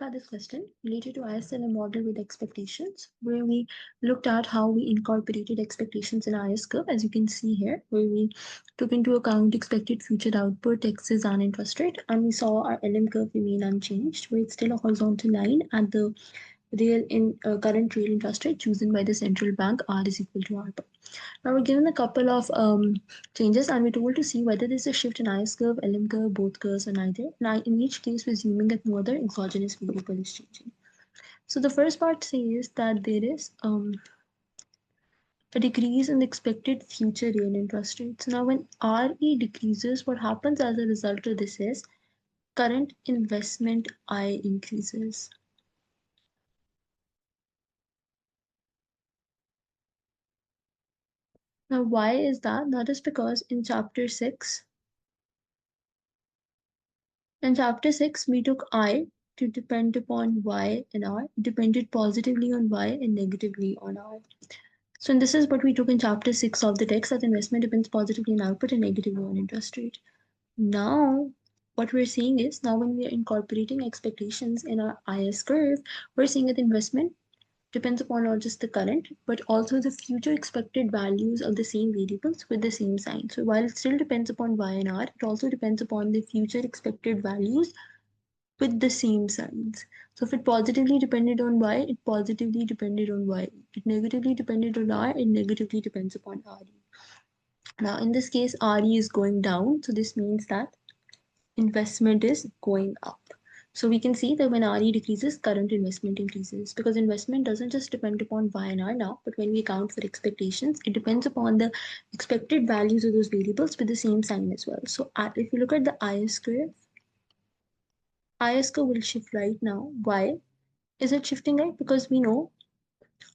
looked at this question related to ISLM model with expectations, where we looked at how we incorporated expectations in IS curve, as you can see here, where we took into account expected future output, taxes, and interest rate, and we saw our LM curve remain unchanged, where it's still a horizontal line at the current real interest rate chosen by the central bank, R is equal to R bar. Now we're given a couple of changes and we're told to see whether there's a shift in IS curve, LM curve, both curves or neither. Now in each case we're assuming that no other exogenous variable is changing. So the first part says that there is a decrease in the expected future real interest rates. Now when RE decreases, what happens as a result of this is current investment I increases. Now why is that? That is because in chapter 6, we took I to depend upon Y and R, depended positively on Y and negatively on R. So and this is what we took in chapter 6 of the text, that investment depends positively on output and negatively on interest rate. Now, what we're seeing is, now when we are incorporating expectations in our IS curve, we're seeing that investment depends upon not just the current, but also the future expected values of the same variables with the same sign. So while it still depends upon Y and R, it also depends upon the future expected values with the same signs. So if it positively depended on Y, it positively depended on Y. It negatively depended on R, it negatively depends upon RE. Now in this case, RE is going down, so this means that investment is going up. So we can see that when RE decreases, current investment increases, because investment doesn't just depend upon Y and R now, but when we account for expectations, it depends upon the expected values of those variables with the same sign as well. So if you look at the IS curve will shift right now. Why is it shifting right? Because we know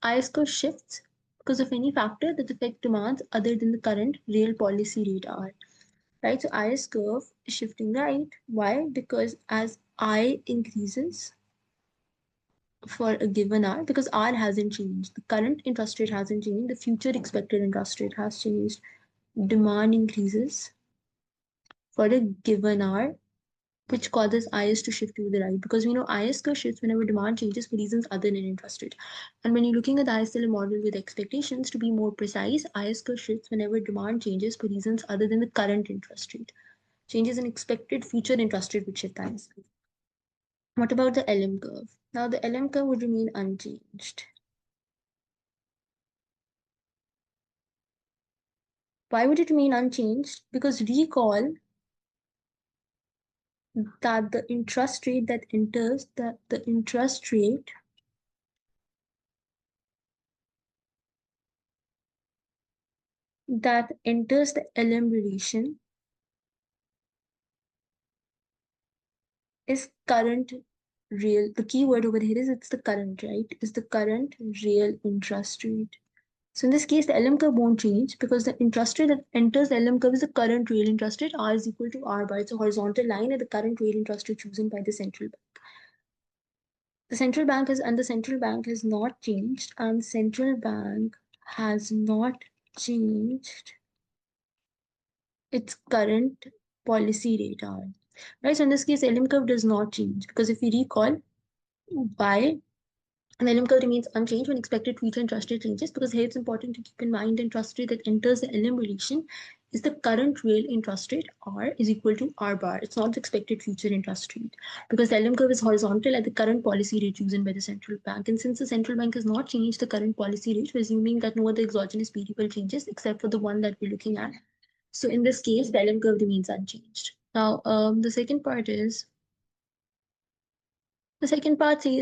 IS curve shifts because of any factor that affect demands other than the current real policy rate R. Right? So IS curve is shifting right. Why? Because as I increases for a given R, because R hasn't changed, the current interest rate hasn't changed, the future expected interest rate has changed. Demand increases for a given R, which causes IS to shift to the right, because we know IS curve shifts whenever demand changes for reasons other than interest rate. And when you're looking at the ISL model with expectations, to be more precise, IS curve shifts whenever demand changes for reasons other than the current interest rate. Changes in expected future interest rate would shift IS curve. What about the LM curve? Now the LM curve would remain unchanged. Why would it remain unchanged? Because recall that the interest rate that enters, the interest rate that enters the LM relation is current real. The key word over here is it's the current, right? Is the current real interest rate. So in this case, the LM curve won't change because the interest rate that enters the LM curve is the current real interest rate. R is equal to R bar. It's a horizontal line at the current real interest rate chosen by the central bank. The central bank has not changed, and central bank has not changed its current policy rate R. Right, so in this case, LM curve does not change because if we recall, why the LM curve remains unchanged when expected future interest rate changes, because here it's important to keep in mind the interest rate that enters the LM relation is the current real interest rate R is equal to R bar. It's not the expected future interest rate, because the LM curve is horizontal at the current policy rate chosen by the central bank. And since the central bank has not changed the current policy rate, we're assuming that no other exogenous variable changes except for the one that we're looking at. So in this case, the LM curve remains unchanged. Now, the second part says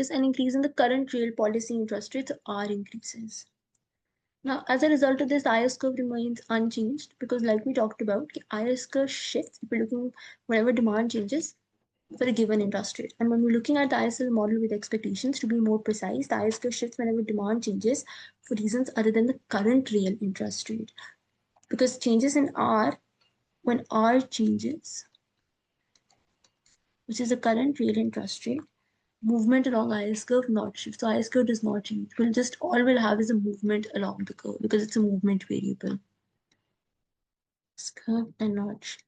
an increase in the current real policy interest rates R increases. Now, as a result of this, the IS curve remains unchanged because, like we talked about, the IS curve shifts if we're looking whenever demand changes for a given interest rate. And when we're looking at the ISL model with expectations, to be more precise, the IS curve shifts whenever demand changes for reasons other than the current real interest rate. Because changes in R, when R changes, which is the current real interest rate, movement along IS curve not shift. So IS curve does not change. All we'll have is a movement along the curve because it's a movement variable. IS curve and not shift.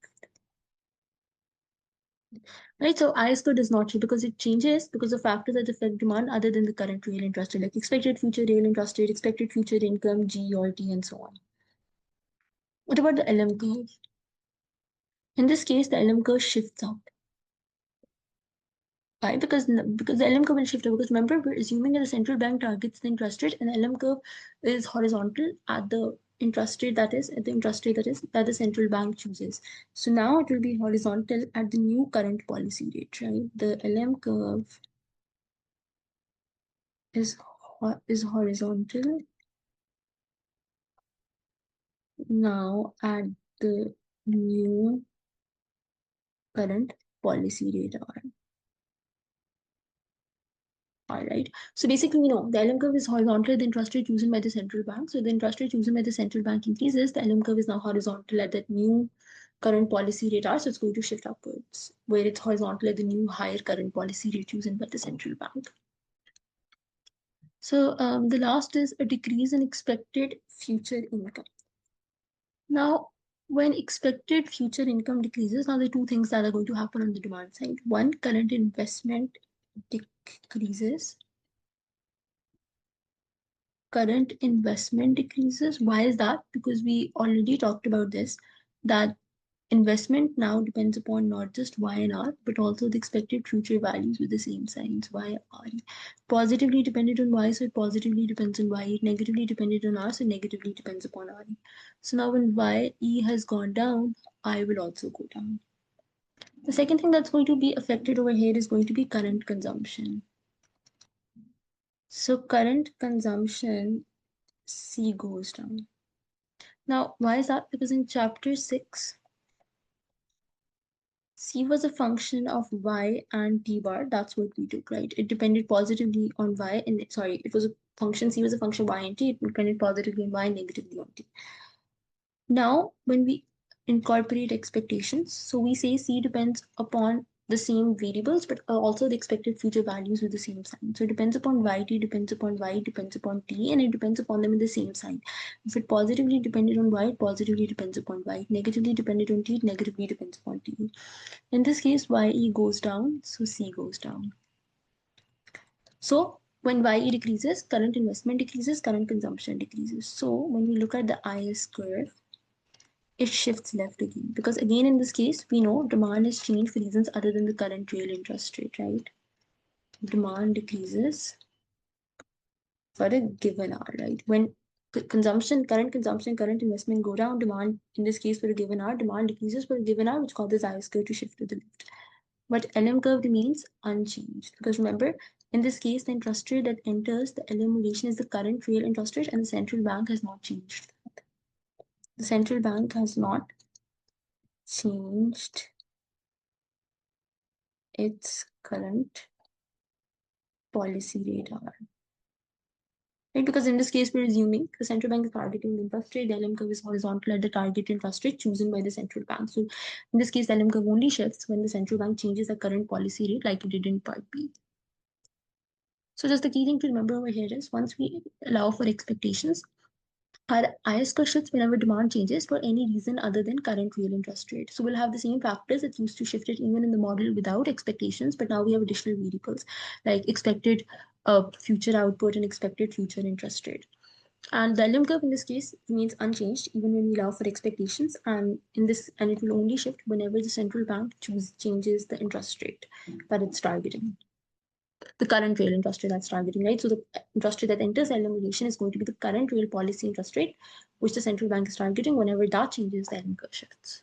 Right, so I score does not change because it changes because of factors that affect demand other than the current real interest rate, like expected future real interest rate, expected future income, G or T, and so on. What about the LM curve? In this case, the LM curve shifts out. Why? Because the LM curve will shift out. Because remember, we're assuming that the central bank targets the interest rate, and the LM curve is horizontal at the interest rate that the central bank chooses. So now it will be horizontal at the new current policy rate, right? The LM curve is is horizontal now at the new current policy rate R, right? So basically, the LM curve is horizontal, the interest rate chosen by the central bank. So the interest rate chosen by the central bank increases, the LM curve is now horizontal at that new current policy rate R, so it's going to shift upwards, where it's horizontal at the new higher current policy rate chosen by the central bank. So the last is a decrease in expected future income. Now, when expected future income decreases, now the two things that are going to happen on the demand side. One, current investment decreases. Current investment decreases. Why is that? Because we already talked about this, that investment now depends upon not just Y and R, but also the expected future values with the same signs, Y, R. Positively dependent on Y, so it positively depends on Y. It negatively dependent on R, so it negatively depends upon R. So now when YE has gone down, I will also go down. The second thing that's going to be affected over here is going to be current consumption. So current consumption C goes down. Now, why is that? Because in chapter 6, C was a function of Y and T bar. That's what we took, right? It depended positively on Y, and sorry, it was a function, C was a function of Y and T. It depended positively on Y and negatively on T. Now, when we incorporate expectations, so we say C depends upon the same variables, but also the expected future values with the same sign. So it depends upon YT, depends upon Y, depends upon T, and it depends upon them in the same sign. If it positively depended on Y, it positively depends upon Y. Negatively depended on T, it negatively depends upon T. In this case, YE goes down, so C goes down. So when YE decreases, current investment decreases, current consumption decreases. So when we look at the IS curve, it shifts left again. Because again, in this case, we know demand has changed for reasons other than the current real interest rate, right? Demand decreases for a given hour, right? When current consumption, current investment go down, demand, in this case for a given hour, demand decreases for a given hour, which causes IS curve to shift to the left. But LM curve remains unchanged. Because remember, in this case, the interest rate that enters the LM relation is the current real interest rate, and the central bank has not changed. The central bank has not changed its current policy rate R. Right? Because in this case, we're assuming the central bank is targeting the interest rate, the LM curve is horizontal at the target interest rate chosen by the central bank. So in this case, the LM curve only shifts when the central bank changes the current policy rate like it did in part B. So just the key thing to remember over here is once we allow for expectations, our IS curve shifts whenever demand changes for any reason other than current real interest rate. So we'll have the same factors that used to shift it even in the model without expectations, but now we have additional variables like expected future output and expected future interest rate. And the LM curve in this case remains unchanged even when we allow for expectations, and it will only shift whenever the central bank changes the interest rate that it's targeting, the current real interest rate that's targeting, right? So the interest rate that enters LM relation is going to be the current real policy interest rate, which the central bank is targeting. Whenever that changes, the LM curve shifts.